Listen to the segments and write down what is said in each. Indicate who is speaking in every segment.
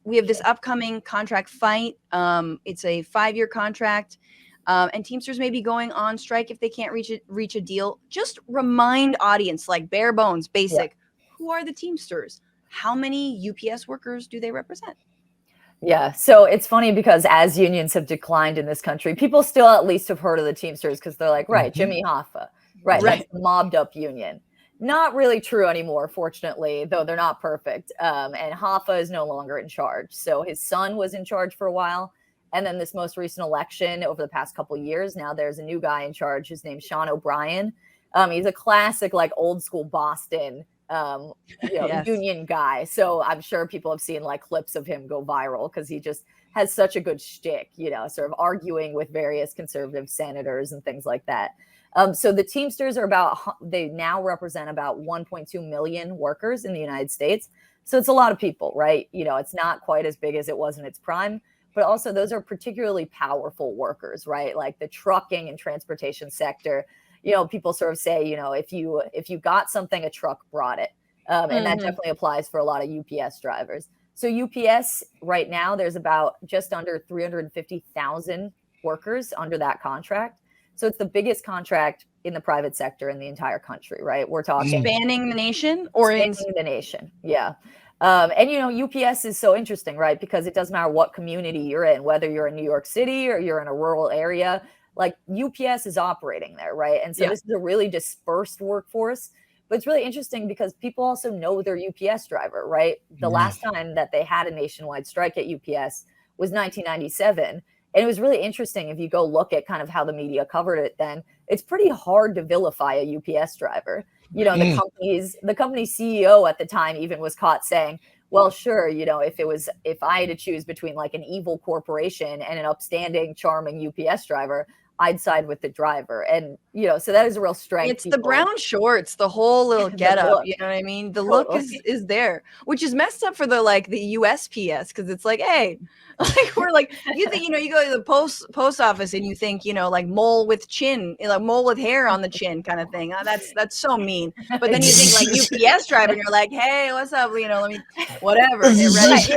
Speaker 1: we have this upcoming contract fight. It's a 5-year contract. And Teamsters may be going on strike if they can't reach a deal. Just remind audience, like bare bones, basic, who are the Teamsters? How many UPS workers do they represent?
Speaker 2: Yeah. So it's funny because as unions have declined in this country, people still at least have heard of the Teamsters because they're like, right, Jimmy Hoffa, right? That's the mobbed up union. Not really true anymore, fortunately, though they're not perfect. And Hoffa is no longer in charge. So his son was in charge for a while. And then this most recent election over the past couple of years, now there's a new guy in charge. His name's Sean O'Brien. He's a classic, like old school Boston union guy. So I'm sure people have seen like clips of him go viral because he just has such a good shtick, sort of arguing with various conservative senators and things like that. So the Teamsters they now represent about 1.2 million workers in the United States. So it's a lot of people, right? It's not quite as big as it was in its prime, but also those are particularly powerful workers, right? Like the trucking and transportation sector. People sort of say, if you got something, a truck brought it. And that definitely applies for a lot of UPS drivers. So UPS right now, there's about just under 350,000 workers under that contract. So it's the biggest contract in the private sector in the entire country, right? We're talking
Speaker 1: spanning the nation or
Speaker 2: spanning the nation. Yeah. And UPS is so interesting, right? Because it doesn't matter what community you're in, whether you're in New York City or you're in a rural area, like UPS is operating there, right? And so this is a really dispersed workforce, but it's really interesting because people also know their UPS driver, right? The last time that they had a nationwide strike at UPS was 1997. And it was really interesting if you go look at kind of how the media covered it then. It's pretty hard to vilify a UPS driver. The company's CEO at the time even was caught saying, well, sure, if I had to choose between like an evil corporation and an upstanding, charming UPS driver, I'd side with the driver. And, so that is a real strength.
Speaker 1: It's the brown shorts, the whole little get up, you know what I mean? The look is there, which is messed up for the USPS. Cause it's like, hey, like we're like, you think, you go to the post office and you think, like mole with chin, like mole with hair on the chin kind of thing. That's so mean. But then you think like UPS driver and you're like, hey, what's up? Let me, whatever.
Speaker 2: You're like,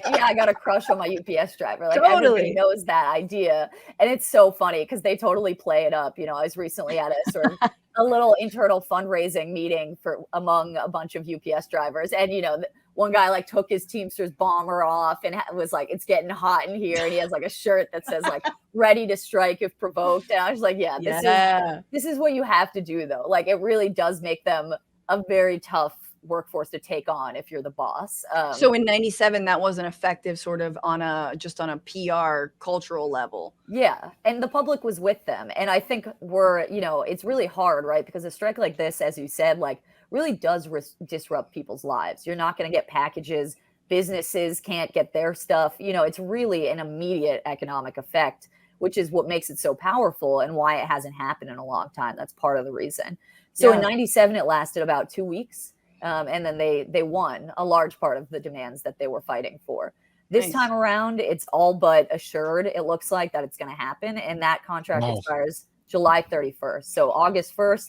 Speaker 2: yeah, I got a crush on my UPS driver. Like everybody knows that idea. And it's so funny because they totally play it up. I was recently at a sort of a little internal fundraising meeting among a bunch of UPS drivers. And, one guy like took his Teamsters bomber off and was like, it's getting hot in here. And he has like a shirt that says like ready to strike if provoked. And I was like, this is what you have to do though. Like it really does make them a very tough workforce to take on if you're the boss.
Speaker 1: So in 97, that wasn't effective sort of on a PR cultural level.
Speaker 2: Yeah. And the public was with them. And I think it's really hard, right? Because a strike like this, as you said, like really does disrupt people's lives. You're not going to get packages. Businesses can't get their stuff. It's really an immediate economic effect, which is what makes it so powerful and why it hasn't happened in a long time. That's part of the reason. So in 97, it lasted about 2 weeks. And then they won a large part of the demands that they were fighting for. This time around, it's all but assured. It looks like that it's going to happen. And that contract expires July 31st. So August 1st,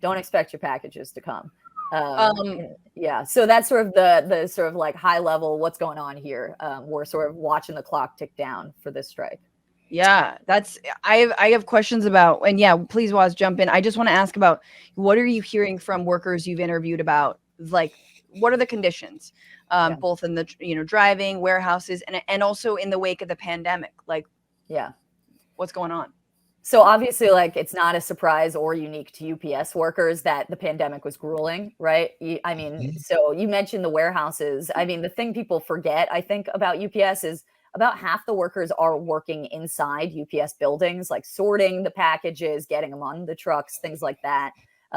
Speaker 2: don't expect your packages to come. So that's sort of the sort of like high level what's going on here. We're sort of watching the clock tick down for this strike.
Speaker 1: Yeah, I have questions about, and please, Waz, jump in. I just want to ask about what are you hearing from workers you've interviewed about, like, what are the conditions, both in the, driving, warehouses, and also in the wake of the pandemic, like, what's going on?
Speaker 2: So obviously, like, it's not a surprise or unique to UPS workers that the pandemic was grueling, right? I mean, so you mentioned the warehouses. I mean, the thing people forget, I think, about UPS is about half the workers are working inside UPS buildings, like sorting the packages, getting them on the trucks, things like that.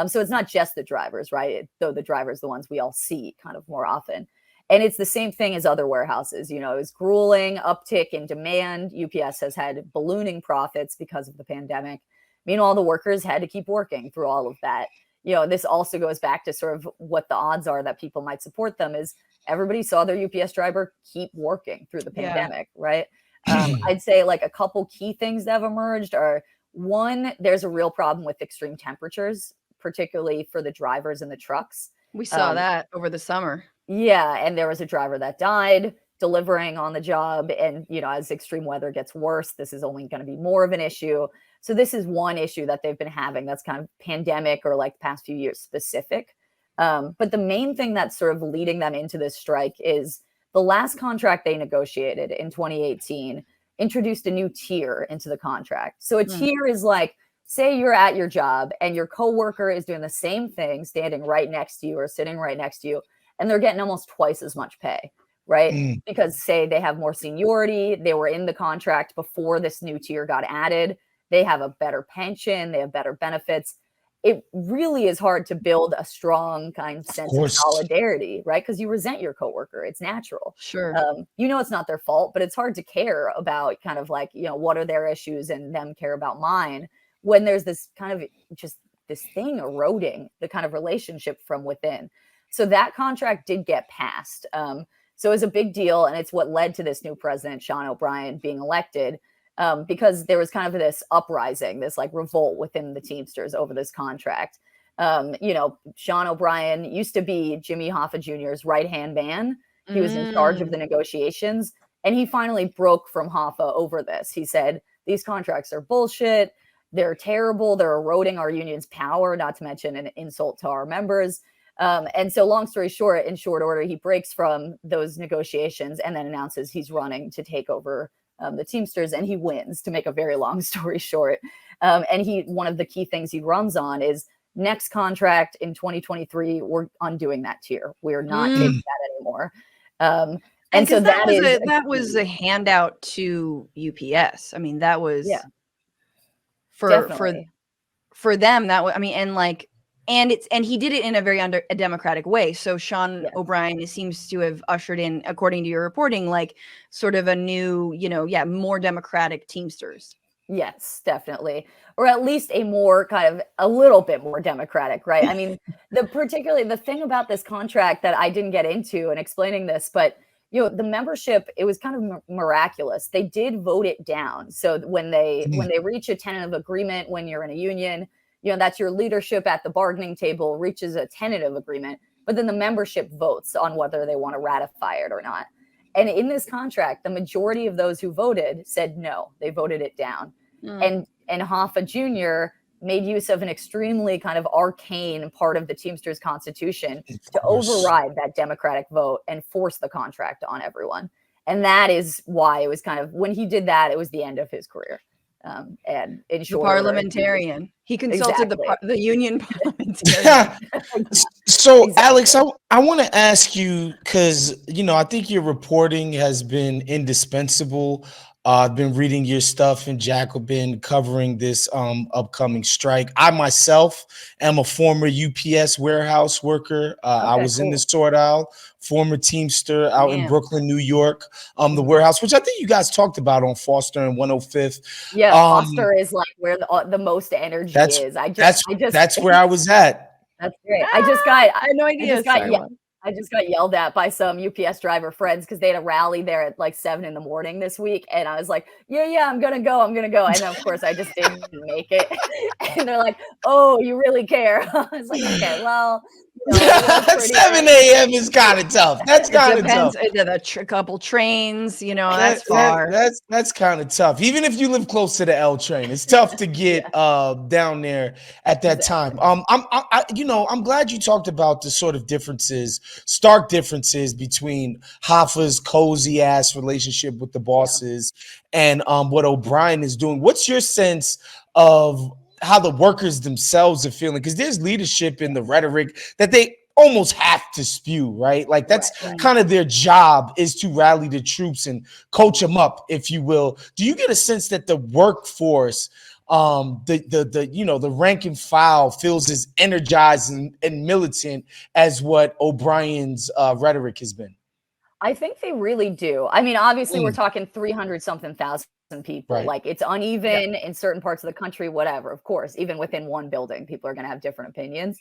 Speaker 2: So it's not just the drivers, right? Though the drivers, the ones we all see kind of more often. And it's the same thing as other warehouses. It was grueling, uptick in demand. UPS has had ballooning profits because of the pandemic. Meanwhile, the workers had to keep working through all of that. This also goes back to sort of what the odds are that people might support them is everybody saw their UPS driver keep working through the pandemic, right? I'd say like a couple key things that have emerged are, one, there's a real problem with extreme temperatures, particularly for the drivers in the trucks.
Speaker 1: We saw that over the summer.
Speaker 2: Yeah. And there was a driver that died delivering on the job. And, as extreme weather gets worse, this is only going to be more of an issue. So this is one issue that they've been having that's kind of pandemic or like the past few years specific. But the main thing that's sort of leading them into this strike is the last contract they negotiated in 2018 introduced a new tier into the contract. So a tier is like, say you're at your job and your coworker is doing the same thing, standing right next to you or sitting right next to you, and they're getting almost twice as much pay, right? Because say they have more seniority, they were in the contract before this new tier got added, they have a better pension, they have better benefits. It really is hard to build a strong kind of sense of solidarity, right? Because you resent your coworker. It's natural.
Speaker 1: Sure.
Speaker 2: It's not their fault, but it's hard to care about kind of like, what are their issues and them care about mine when there's this kind of just this thing eroding the kind of relationship from within. So that contract did get passed. So it was a big deal. And it's what led to this new president, Sean O'Brien, being elected. Because there was kind of this uprising, this like revolt within the Teamsters over this contract. Sean O'Brien used to be Jimmy Hoffa Jr.'s right-hand man. He was in charge of the negotiations, and he finally broke from Hoffa over this. He said, these contracts are bullshit. They're terrible. They're eroding our union's power, not to mention an insult to our members. And so long story short, in short order, he breaks from those negotiations and then announces he's running to take over the Teamsters, and he wins, to make a very long story short. And one of the key things he runs on is next contract in 2023, we're undoing that tier. We're not taking that anymore. And so
Speaker 1: that was a handout to UPS. I mean, that was for them. That was, I mean, and he did it in a very a democratic way. So Sean O'Brien seems to have ushered in, according to your reporting, like sort of a new, more democratic Teamsters.
Speaker 2: Yes, definitely. Or at least a little bit more democratic, right? I mean, particularly the thing about this contract that I didn't get into in explaining this, but the membership, it was kind of miraculous. They did vote it down. So when they reach a tentative agreement, when you're in a union, that's your leadership at the bargaining table reaches a tentative agreement, but then the membership votes on whether they want to ratify it or not. And in this contract, the majority of those who voted said no, they voted it down. And Hoffa Jr. made use of an extremely kind of arcane part of the Teamsters Constitution to override that democratic vote and force the contract on everyone. And that is why it was kind of, when he did that, it was the end of his career. And in short,
Speaker 1: parliamentarian, he consulted the union parliamentarian.
Speaker 3: So Alex, I want to ask you, because I think your reporting has been indispensable. I've been reading your stuff in Jacobin covering this upcoming strike. I myself am a former UPS warehouse worker. I was in the sort aisle, former Teamster out in Brooklyn, New York. The warehouse, which I think you guys talked about on Foster and 105th.
Speaker 2: Yeah, Foster is like where the most energy is.
Speaker 3: That's where I was at.
Speaker 2: That's great. I had no
Speaker 1: idea.
Speaker 2: I just got yelled at by some UPS driver friends because they had a rally there at like 7 a.m. this week. And I was like, yeah, I'm going to go. And then, of course, I just didn't make it. And they're like, oh, you really care? I was like, okay, well.
Speaker 3: 7 a.m. is kind of tough. That's kind of tough.
Speaker 1: A couple trains, that's far.
Speaker 3: That's kind of tough. Even if you live close to the L train, it's tough to get down there at that time. I'm glad you talked about the sort of stark differences between Hoffa's cozy ass relationship with the bosses and what O'Brien is doing. What's your sense of how the workers themselves are feeling? Because there's leadership in the rhetoric that they almost have to spew, right? Like that's kind of their job, is to rally the troops and coach them up, if you will. Do you get a sense that the workforce, the rank and file, feels as energized and militant as what O'Brien's rhetoric has been?
Speaker 2: I think they really do. I mean, obviously, we're talking 300-something thousand people. Right. Like it's uneven in certain parts of the country, whatever. Of course, even within one building, people are going to have different opinions.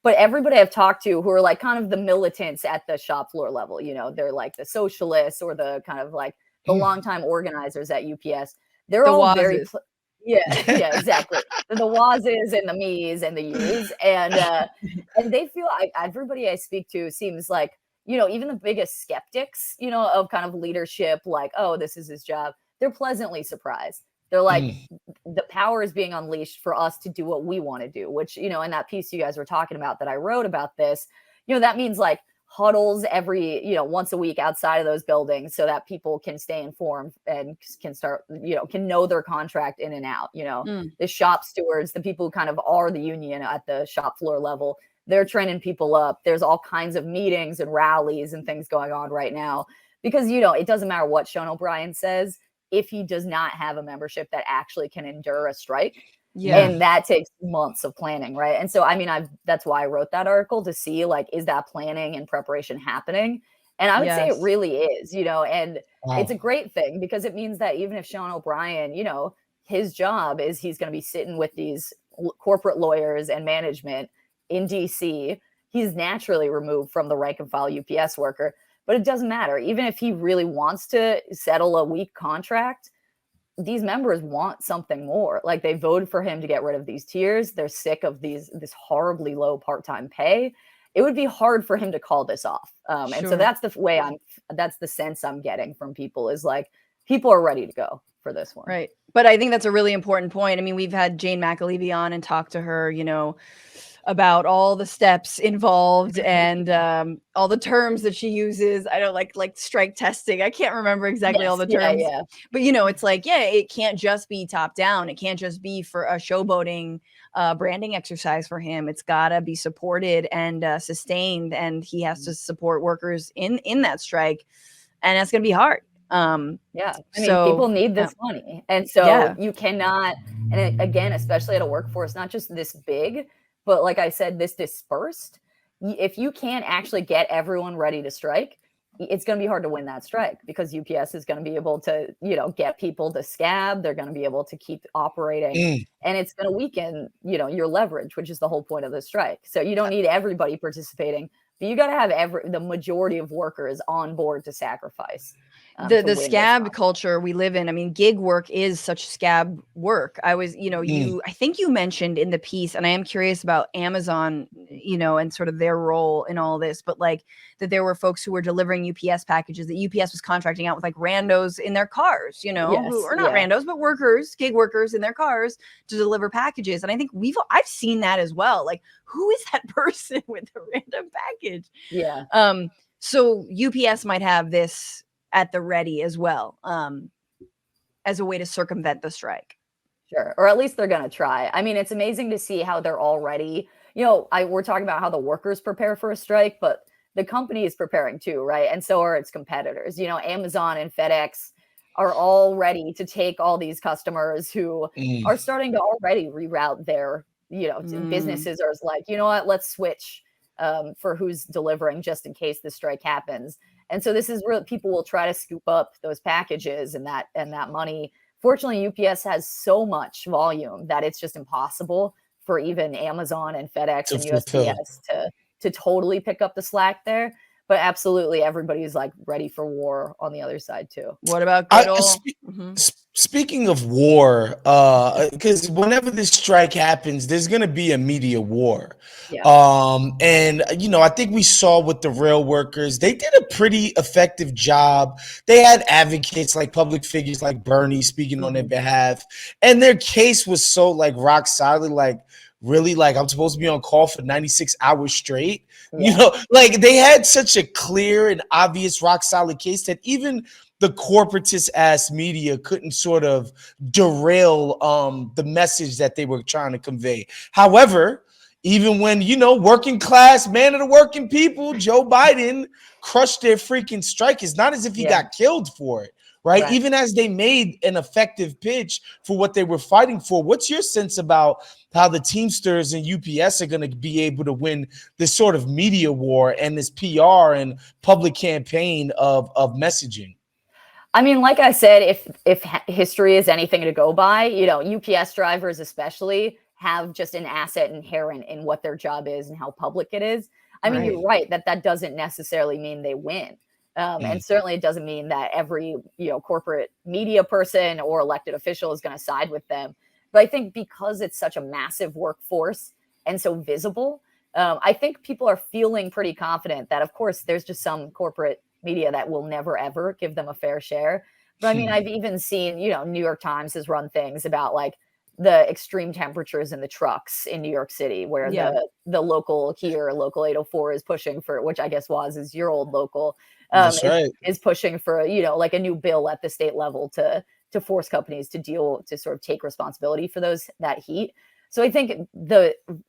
Speaker 2: But everybody I've talked to who are like kind of the militants at the shop floor level, they're like the socialists or the kind of like the longtime organizers at UPS. They're all very, exactly. The wazes and the me's and the you's, and they feel everybody I speak to seems like even the biggest skeptics, of kind of leadership, like, oh, this is his job, they're pleasantly surprised. They're like, the power is being unleashed for us to do what we want to do, which, in that piece you guys were talking about that I wrote about this, that means like huddles every, once a week outside of those buildings so that people can stay informed and can start, can know their contract in and out, the shop stewards, the people who kind of are the union at the shop floor level, they're training people up. There's all kinds of meetings and rallies and things going on right now because, it doesn't matter what Sean O'Brien says if he does not have a membership that actually can endure a strike. Yeah. And that takes months of planning, right? And so, I mean, that's why I wrote that article, to see, like, is that planning and preparation happening? And I would say it really is, and it's a great thing because it means that even if Sean O'Brien, his job is he's going to be sitting with these corporate lawyers and management in DC, he's naturally removed from the rank and file UPS worker. But it doesn't matter. Even if he really wants to settle a weak contract, these members want something more. Like, they voted for him to get rid of these tiers. They're sick of this horribly low part-time pay. It would be hard for him to call this off. And so that's that's the sense I'm getting from people, is like, people are ready to go for this one.
Speaker 1: Right. But I think that's a really important point. I mean, we've had Jane McAlevey on and talked to her, about all the steps involved and all the terms that she uses. I don't like strike testing. I can't remember exactly all the terms. Yeah. But it's like, it can't just be top down. It can't just be for a showboating branding exercise for him. It's gotta be supported and sustained, and he has to support workers in that strike, and that's gonna be hard.
Speaker 2: I mean, people need this money, and so you cannot. And again, especially at a workforce not just this big, but like I said, this dispersed, if you can't actually get everyone ready to strike, it's going to be hard to win that strike, because UPS is going to be able to, get people to scab. They're going to be able to keep operating, and it's going to weaken, your leverage, which is the whole point of the strike. So you don't need everybody participating, but you got to have the majority of workers on board to sacrifice.
Speaker 1: The scab culture we live in. I mean, gig work is such scab work. I was, I think you mentioned in the piece, and I am curious about Amazon, and sort of their role in all this, but like that there were folks who were delivering UPS packages that UPS was contracting out with, like, randos in their cars, who are not randos, but workers, gig workers in their cars to deliver packages. And I think I've seen that as well. Like, who is that person with a random package?
Speaker 2: Yeah.
Speaker 1: So UPS might have this at the ready as well, as a way to circumvent the strike.
Speaker 2: Sure. Or at least they're going to try. I mean, it's amazing to see how they're already, we're talking about how the workers prepare for a strike, but the company is preparing too, right? And so are its competitors. Amazon and FedEx are all ready to take all these customers who are starting to already reroute their, businesses are like, you know what, let's switch for who's delivering just in case the strike happens. And so this is real. People will try to scoop up those packages and that money. Fortunately, UPS has so much volume that it's just impossible for even Amazon and FedEx and USPS to totally pick up the slack there. But absolutely, everybody's like ready for war on the other side too.
Speaker 1: What about good old?
Speaker 3: Speaking of war, because whenever this strike happens, there's going to be a media war.
Speaker 2: Yeah.
Speaker 3: And I think we saw with the rail workers, they did a pretty effective job. They had advocates, like public figures like Bernie, speaking on their behalf, and their case was so, like, rock solid, like, really, like, I'm supposed to be on call for 96 hours straight. Like, they had such a clear and obvious rock solid case that even the corporatist ass media couldn't sort of derail the message that they were trying to convey. However, even when, working class, man of the working people, Joe Biden crushed their freaking strike, it's not as if he got killed for it. Right? Even as they made an effective pitch for what they were fighting for. What's your sense about how the Teamsters and UPS are going to be able to win this sort of media war and this PR and public campaign of messaging?
Speaker 2: I mean, like I said, if history is anything to go by, UPS drivers especially have just an asset inherent in what their job is and how public it is. I mean, you're right that doesn't necessarily mean they win. And certainly it doesn't mean that every, corporate media person or elected official is going to side with them. But I think because it's such a massive workforce and so visible, I think people are feeling pretty confident that, of course, there's just some corporate media that will never, ever give them a fair share. But I mean, I've even seen, New York Times has run things about like the extreme temperatures in the trucks in New York City, where the local 804 is pushing for, which I guess is your old local,
Speaker 3: That's right.
Speaker 2: is pushing for, like a new bill at the state level to force companies to sort of take responsibility for that heat. So I think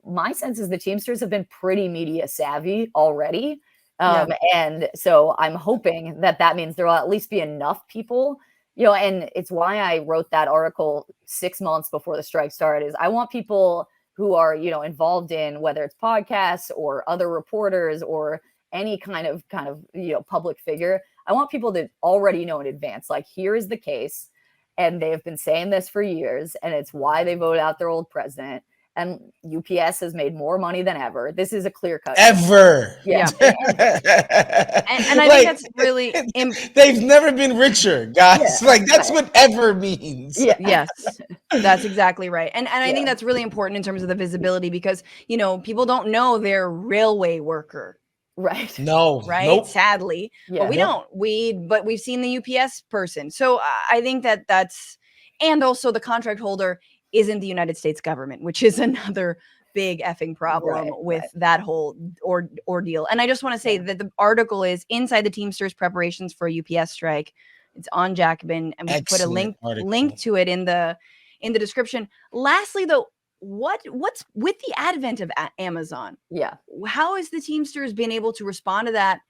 Speaker 2: my sense is the Teamsters have been pretty media savvy already. And so I'm hoping that means there will at least be enough people, and it's why I wrote that article 6 months before the strike started, is I want people who are, involved in whether it's podcasts or other reporters or any kind of, public figure. I want people to already know in advance, like, here is the case. And they've been saying this for years, and it's why they voted out their old president. And UPS has made more money than ever. This is a clear cut.
Speaker 3: Ever.
Speaker 1: Yeah. and I think that's really
Speaker 3: they've never been richer, guys. That's what ever means.
Speaker 1: Yes, that's exactly right. And I think that's really important in terms of the visibility, because people don't know their railway worker.
Speaker 2: Right.
Speaker 3: No.
Speaker 1: Right.
Speaker 3: Nope.
Speaker 1: Sadly. But we don't. But we've seen the UPS person. So I think that's, and also the contract holder isn't the United States government, which is another big effing problem with that whole ordeal. And I just want to say that the article is Inside the Teamsters Preparations for a UPS Strike. It's on Jacobin, and we put a link to it in the description. Lastly, though, what's with the advent of Amazon? How has the Teamsters been able to respond to that?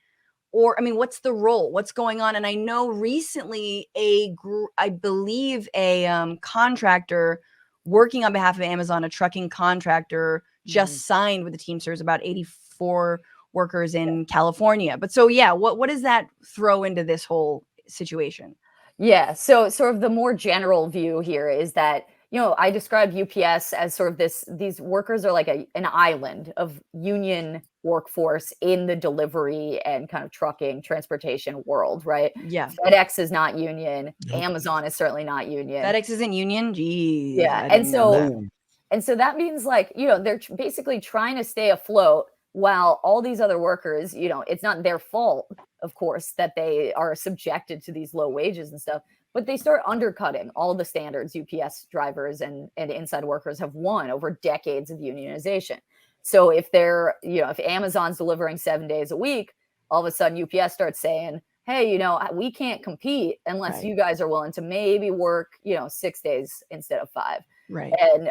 Speaker 1: Or, I mean, what's the role? What's going on? And I know recently I believe a contractor working on behalf of Amazon, a trucking contractor, just signed with the Teamsters, about 84 workers in California. But so, what does that throw into this whole situation?
Speaker 2: Yeah. So sort of the more general view here is that, I describe UPS as sort of these workers are like an island of union workforce in the delivery and kind of trucking transportation world, right?
Speaker 1: Yeah.
Speaker 2: FedEx is not union. Nope. Amazon is certainly not union.
Speaker 1: FedEx isn't union? Geez.
Speaker 2: Yeah. And so that means like, they're basically trying to stay afloat while all these other workers, it's not their fault, of course, that they are subjected to these low wages and stuff. But they start undercutting all the standards UPS drivers and inside workers have won over decades of unionization. So if if Amazon's delivering 7 days a week, all of a sudden UPS starts saying, hey, we can't compete unless you guys are willing to maybe work, 6 days instead of 5.
Speaker 1: Right.
Speaker 2: And,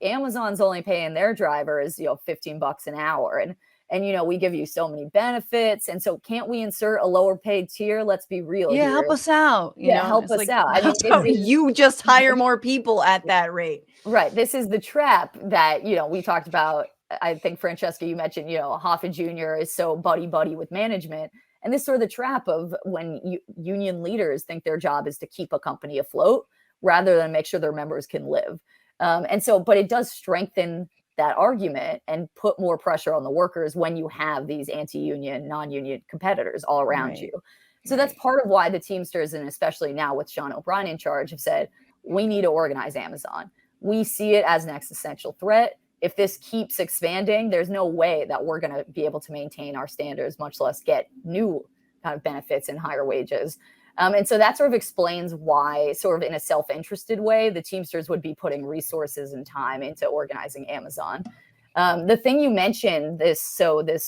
Speaker 2: Amazon's only paying their drivers, $15 an hour. And we give you so many benefits. And so can't we insert a lower paid tier? Let's be real.
Speaker 1: Yeah,
Speaker 2: here.
Speaker 1: Help us out.
Speaker 2: Help us out.
Speaker 1: I mean, you just hire more people at that rate.
Speaker 2: Right. This is the trap that, we talked about. I think, Francesca, you mentioned, Hoffa Jr. is so buddy with management. And this is sort of the trap of when union leaders think their job is to keep a company afloat rather than make sure their members can live. But it does strengthen that argument and put more pressure on the workers when you have these anti-union, non-union competitors all around you. So that's part of why the Teamsters, and especially now with Sean O'Brien in charge, have said, we need to organize Amazon. We see it as an existential threat. If this keeps expanding, there's no way that we're going to be able to maintain our standards, much less get new kind of benefits and higher wages. And so that sort of explains why, sort of in a self-interested way, the Teamsters would be putting resources and time into organizing Amazon. The thing you mentioned, this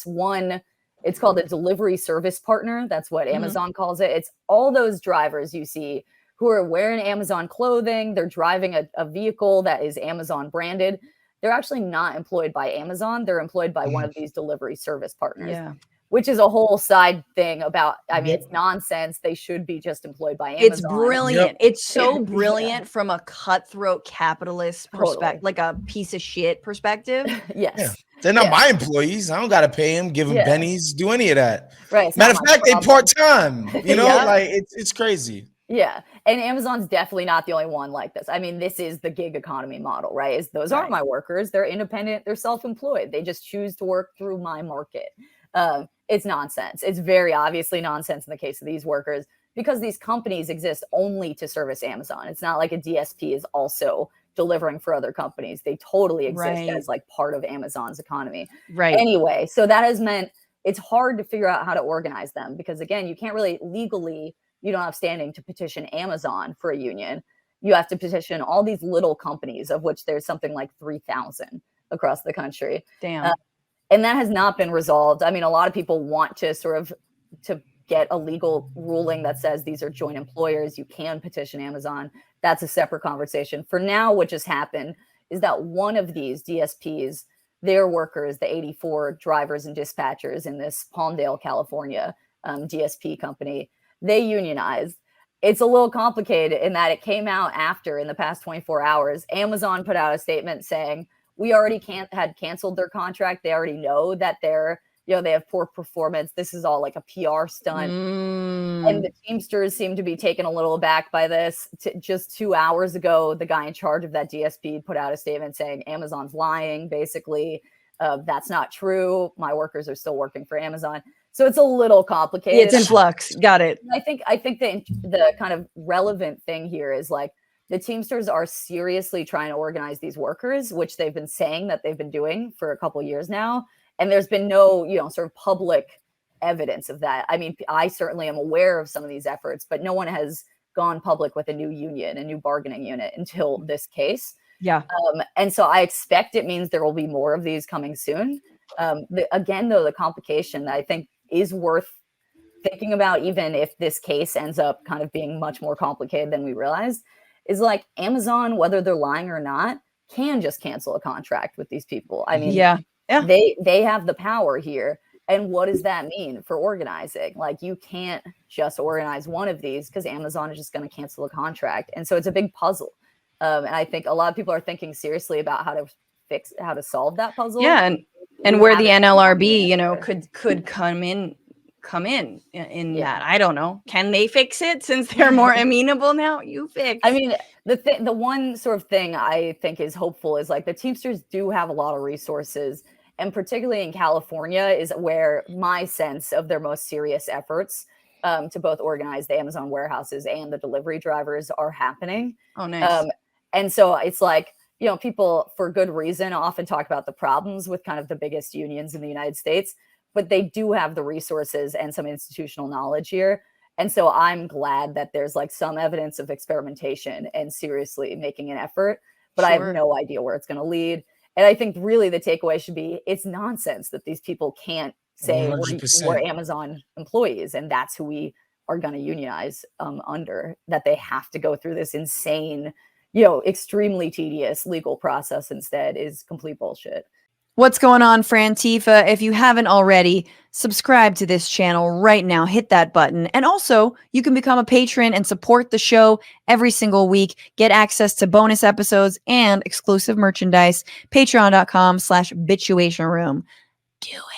Speaker 2: one, it's called a delivery service partner. That's what Amazon calls it. It's all those drivers you see who are wearing Amazon clothing. They're driving a vehicle that is Amazon branded. They're actually not employed by Amazon. They're employed by one of these delivery service partners. Which is a whole side thing about, I mean, it's nonsense. They should be just employed by Amazon.
Speaker 1: It's brilliant. It's so brilliant from a cutthroat capitalist perspective, like a piece of shit perspective.
Speaker 2: Yes.
Speaker 3: They're not my employees. I don't got to pay them, give them pennies, do any of that.
Speaker 2: Right.
Speaker 3: Matter of fact, they part-time, like it's crazy.
Speaker 2: Yeah. And Amazon's definitely not the only one like this. I mean, this is the gig economy model, right? Those aren't my workers. They're independent. They're self-employed. They just choose to work through my market. It's nonsense. It's very obviously nonsense in the case of these workers because these companies exist only to service Amazon. It's not like a DSP is also delivering for other companies. They totally exist
Speaker 1: Right.
Speaker 2: as like part of Amazon's economy.
Speaker 1: Right.
Speaker 2: Anyway, so that has meant it's hard to figure out how to organize them because, again, you can't really legally, you don't have standing to petition Amazon for a union. You have to petition all these little companies, of which there's something like 3,000 across the country.
Speaker 1: Damn.
Speaker 2: And that has not been resolved. I mean, a lot of people want to sort of to get a legal ruling that says these are joint employers. You can petition Amazon. That's a separate conversation. For now, what just happened is that one of these DSPs, their workers, the 84 drivers and dispatchers in this Palmdale, California DSP company, they unionized. It's a little complicated in that it came out after, in the past 24 hours, Amazon put out a statement saying, we already had canceled their contract. They already know that they're, they have poor performance. This is all like a PR stunt. And the Teamsters seem to be taken a little aback by this. Just 2 hours ago, the guy in charge of that DSP put out a statement saying Amazon's lying. Basically, that's not true. My workers are still working for Amazon. So it's a little complicated.
Speaker 1: It's in flux. Got it.
Speaker 2: I think the kind of relevant thing here is like the Teamsters are seriously trying to organize these workers, which they've been saying that they've been doing for a couple of years now. And there's been no, sort of public evidence of that. I mean, I certainly am aware of some of these efforts, but no one has gone public with a new union, a new bargaining unit until this case.
Speaker 1: Yeah.
Speaker 2: And so I expect it means there will be more of these coming soon. Again, though, the complication that I think is worth thinking about, even if this case ends up kind of being much more complicated than we realized, is like Amazon, whether they're lying or not, can just cancel a contract with these people. I mean, they have the power here. And what does that mean for organizing? Like, you can't just organize one of these because Amazon is just going to cancel a contract. And so it's a big puzzle. And I think a lot of people are thinking seriously about how to solve that puzzle.
Speaker 1: Yeah. And where the NLRB, could come in that. I don't know. Can they fix it since they're more amenable now? You fix.
Speaker 2: I mean, the one sort of thing I think is hopeful is like the Teamsters do have a lot of resources. And particularly in California is where my sense of their most serious efforts to both organize the Amazon warehouses and the delivery drivers are happening.
Speaker 1: Oh, nice.
Speaker 2: And so it's like, people for good reason often talk about the problems with kind of the biggest unions in the United States, but they do have the resources and some institutional knowledge here. And so I'm glad that there's like some evidence of experimentation and seriously making an effort, but I have no idea where it's going to lead. And I think really the takeaway should be it's nonsense that these people can't say we're Amazon employees and that's who we are going to unionize under, that they have to go through this insane, extremely tedious legal process instead is complete bullshit.
Speaker 1: What's going on, Frantifa? If you haven't already, subscribe to this channel right now. Hit that button. And also, you can become a patron and support the show every single week. Get access to bonus episodes and exclusive merchandise. Patreon.com/Bitchuation Room. Do it.